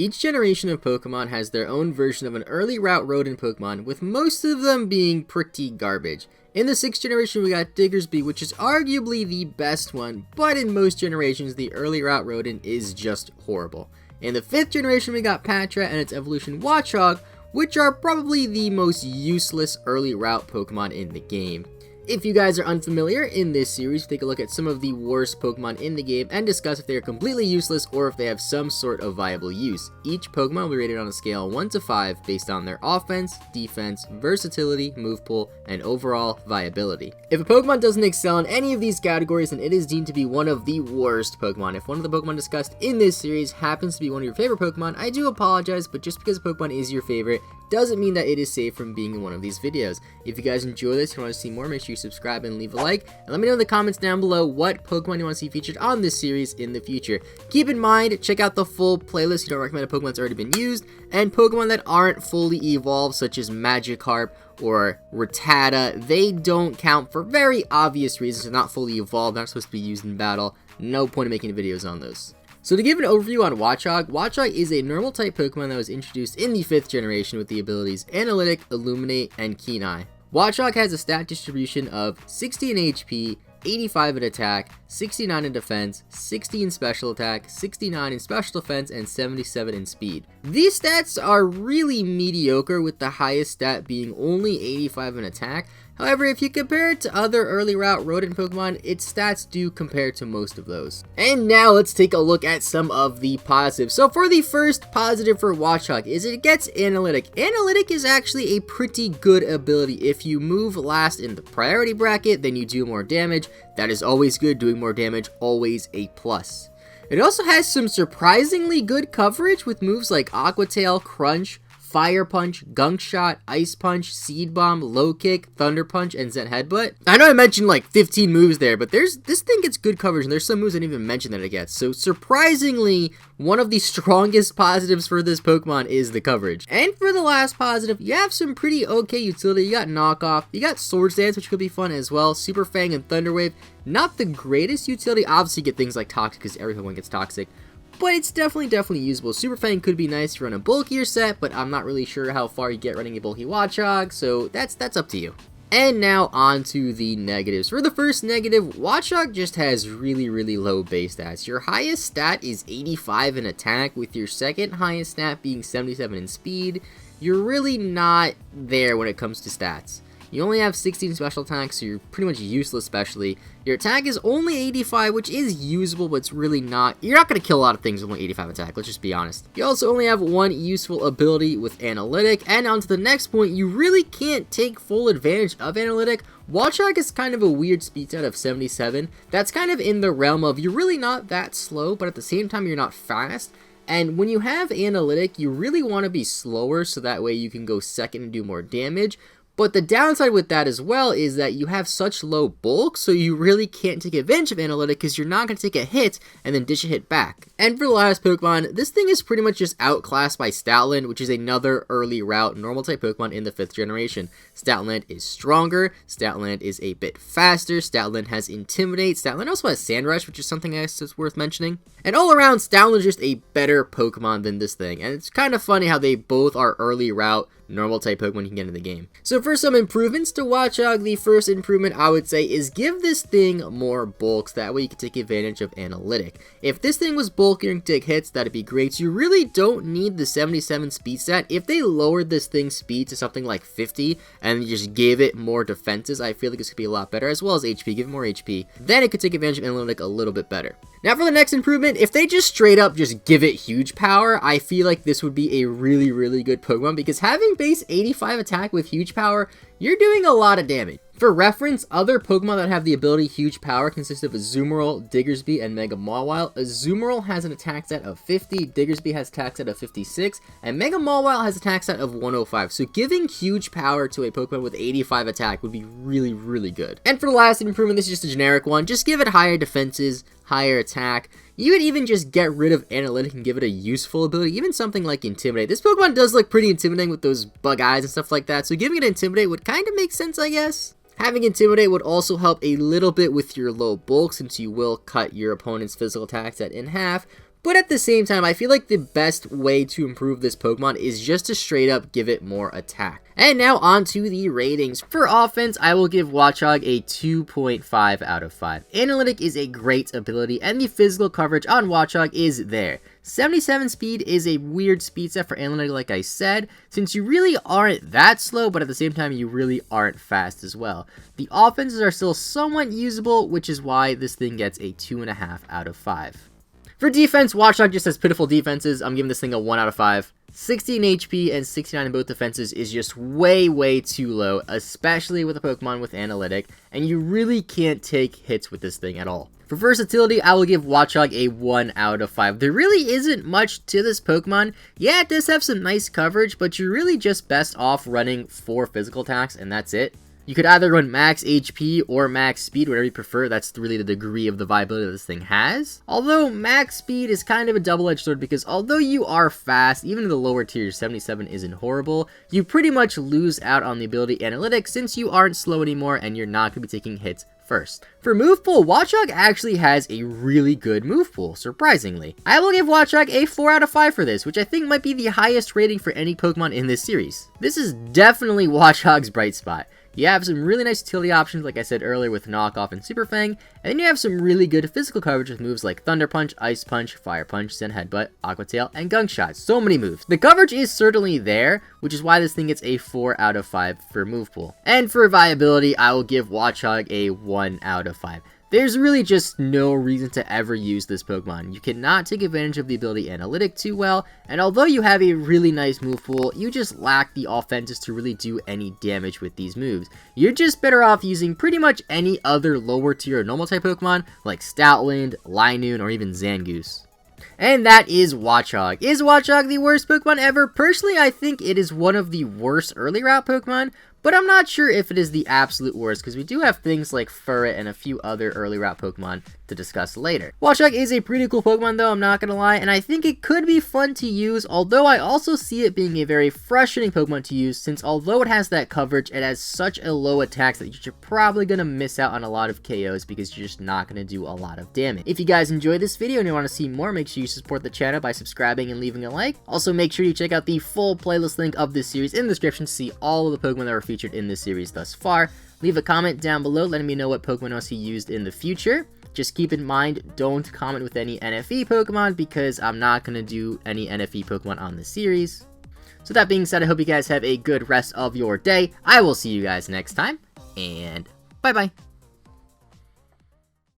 Each generation of Pokemon has their own version of an early route rodent Pokemon, with most of them being pretty garbage. In the 6th generation we got Diggersby, which is arguably the best one, but in most generations the early route rodent is just horrible. In the 5th generation we got Patra and its evolution Watchog, which are probably the most useless early route Pokemon in the game. If you guys are unfamiliar, in this series, take a look at some of the worst Pokemon in the game and discuss if they are completely useless or if they have some sort of viable use. Each Pokemon will be rated on a scale of 1 to 5 based on their offense, defense, versatility, move pool, and overall viability. If a Pokemon doesn't excel in any of these categories, then it is deemed to be one of the worst Pokemon. If one of the Pokemon discussed in this series happens to be one of your favorite Pokemon, I do apologize, but just because a Pokemon is your favorite doesn't mean that it is safe from being in one of these videos. If you guys enjoy this and want to see more, make sure you subscribe and leave a like, and let me know in the comments down below what Pokemon you want to see featured on this series in the future. Keep in mind, check out the full playlist. You don't recommend a Pokemon that's already been used, and Pokemon that aren't fully evolved, such as Magikarp or Rattata. They don't count for very obvious reasons. They're not fully evolved, not supposed to be used in battle. No point in making videos on those. So to give an overview on Watchog, Watchog is a normal type Pokemon that was introduced in the 5th generation with the abilities Analytic, Illuminate, and Keen Eye. Watchog has a stat distribution of 60 in HP, 85 in attack, 69 in defense, 60 in special attack, 69 in special defense, and 77 in speed. These stats are really mediocre, with the highest stat being only 85 in attack. However, if you compare it to other early route rodent Pokemon, its stats do compare to most of those. And now let's take a look at some of the positives. So for the first positive for Watchog is it gets Analytic. Analytic is actually a pretty good ability. If you move last in the priority bracket, then you do more damage. That is always good. Doing more damage, always a plus. It also has some surprisingly good coverage with moves like Aqua Tail, Crunch, Fire Punch, Gunk Shot, Ice Punch, Seed Bomb, Low Kick, Thunder Punch, and Zen Headbutt. I know I mentioned like 15 moves there, but this thing gets good coverage, and there's some moves I didn't even mention that it gets. So surprisingly, one of the strongest positives for this Pokemon is the coverage. And for the last positive, you have some pretty okay utility. You got Knockoff, you got Swords Dance, which could be fun as well, Super Fang and Thunder Wave. Not the greatest utility. Obviously, you get things like Toxic, because every Pokemon gets Toxic. But it's definitely usable. Super Fang could be nice to run a bulkier set, but I'm not really sure how far you get running a bulky Watchog, so that's up to you. And now on to the negatives. For the first negative, Watchog just has really low base stats. Your highest stat is 85 in attack, with your second highest stat being 77 in speed. You're really not there when it comes to stats. You only have 16 special attacks, so you're pretty much useless specially. Your attack is only 85, which is usable, but it's really not. You're not going to kill a lot of things with only 85 attack, let's just be honest. You also only have one useful ability with Analytic, and on to the next point, you really can't take full advantage of Analytic. Watchog is kind of a weird speed stat of 77. That's kind of in the realm of you're really not that slow, but at the same time you're not fast. And when you have Analytic, you really want to be slower, so that way you can go second and do more damage. But the downside with that as well is that you have such low bulk, so you really can't take advantage of Analytic because you're not going to take a hit and then dish a hit back. And for the last Pokemon, this thing is pretty much just outclassed by Stoutland, which is another early route normal type Pokemon in the 5th generation. Stoutland is stronger, Stoutland is a bit faster, Stoutland has Intimidate, Stoutland also has Sand Rush, which is something I guess is worth mentioning. And all around, Stoutland is just a better Pokemon than this thing, and it's kind of funny how they both are early route normal type Pokemon you can get in the game. So for some improvements to Watchog, the first improvement I would say is give this thing more bulk, so that way you can take advantage of Analytic. If this thing was bulkier and take hits, that'd be great. So you really don't need the 77 speed stat. If they lowered this thing's speed to something like 50 and just gave it more defenses, I feel like this could be a lot better, as well as HP, give it more HP. Then it could take advantage of Analytic a little bit better. Now for the next improvement, if they just straight up just give it huge power, I feel like this would be a really good Pokemon, because having base 85 attack with huge power, you're doing a lot of damage. For reference, other Pokemon that have the ability Huge Power consist of Azumarill, Diggersby, and Mega Mawile. Azumarill has an attack stat of 50, Diggersby has attack stat of 56, and Mega Mawile has attack stat of 105. So giving Huge Power to a Pokemon with 85 attack would be really good. And for the last improvement, this is just a generic one. Just give it higher defenses, higher attack. You could even just get rid of Analytic and give it a useful ability, even something like Intimidate. This Pokemon does look pretty intimidating with those bug eyes and stuff like that, so giving it Intimidate would kind of make sense, I guess. Having Intimidate would also help a little bit with your low bulk, since you will cut your opponent's physical attack set in half, But at the same time, I feel like the best way to improve this Pokemon is just to straight up give it more attack. And now on to the ratings. For offense, I will give Watchog a 2.5 out of 5. Analytic is a great ability, and the physical coverage on Watchog is there. 77 speed is a weird speed set for Analytic, like I said, since you really aren't that slow, but at the same time, you really aren't fast as well. The offenses are still somewhat usable, which is why this thing gets a 2.5 out of 5. For defense, Watchog just has pitiful defenses. I'm giving this thing a 1 out of 5. 16 HP and 69 in both defenses is just way too low, especially with a Pokemon with Analytic, and you really can't take hits with this thing at all. For versatility, I will give Watchog a 1 out of 5. There really isn't much to this Pokemon. Yeah, it does have some nice coverage, but you're really just best off running 4 physical attacks, and that's it. You could either run max HP or max speed, whatever you prefer. That's really the degree of the viability that this thing has. Although max speed is kind of a double-edged sword, because although you are fast, even in the lower tiers, 77 isn't horrible, you pretty much lose out on the ability Analytics since you aren't slow anymore and you're not going to be taking hits first. For Movepool, Watchog actually has a really good Movepool, surprisingly. I will give Watchog a 4 out of 5 for this, which I think might be the highest rating for any Pokemon in this series. This is definitely Watchog's bright spot. You have some really nice utility options, like I said earlier, with Knockoff and Super Fang, and then you have some really good physical coverage with moves like Thunder Punch, Ice Punch, Fire Punch, Zen Headbutt, Aqua Tail, and Gunk Shot. So many moves. The coverage is certainly there, which is why this thing gets a 4 out of 5 for Movepool. And for Viability, I will give Watchog a 1 out of 5. There's really just no reason to ever use this Pokemon. You cannot take advantage of the ability Analytic too well, and although you have a really nice move pool, you just lack the offenses to really do any damage with these moves. You're just better off using pretty much any other lower tier normal type Pokemon like Stoutland, Linoone, or even Zangoose. And that is Watchog. Is Watchog the worst Pokemon ever? Personally, I think it is one of the worst early route Pokemon, but I'm not sure if it is the absolute worst, because we do have things like Furret and a few other early route Pokemon to discuss later. Watchog is a pretty cool Pokemon though, I'm not gonna lie, and I think it could be fun to use, although I also see it being a very frustrating Pokemon to use, since although it has that coverage, it has such a low attack that you're probably gonna miss out on a lot of KOs because you're just not gonna do a lot of damage. If you guys enjoyed this video and you want to see more, make sure you support the channel by subscribing and leaving a like. Also, make sure you check out the full playlist link of this series in the description to see all of the Pokemon that were featured in this series thus far. Leave a comment down below letting me know what Pokemon else you used in the future. Just keep in mind, don't comment with any NFE Pokemon because I'm not going to do any NFE Pokemon on this series. So that being said, I hope you guys have a good rest of your day. I will see you guys next time, and bye-bye.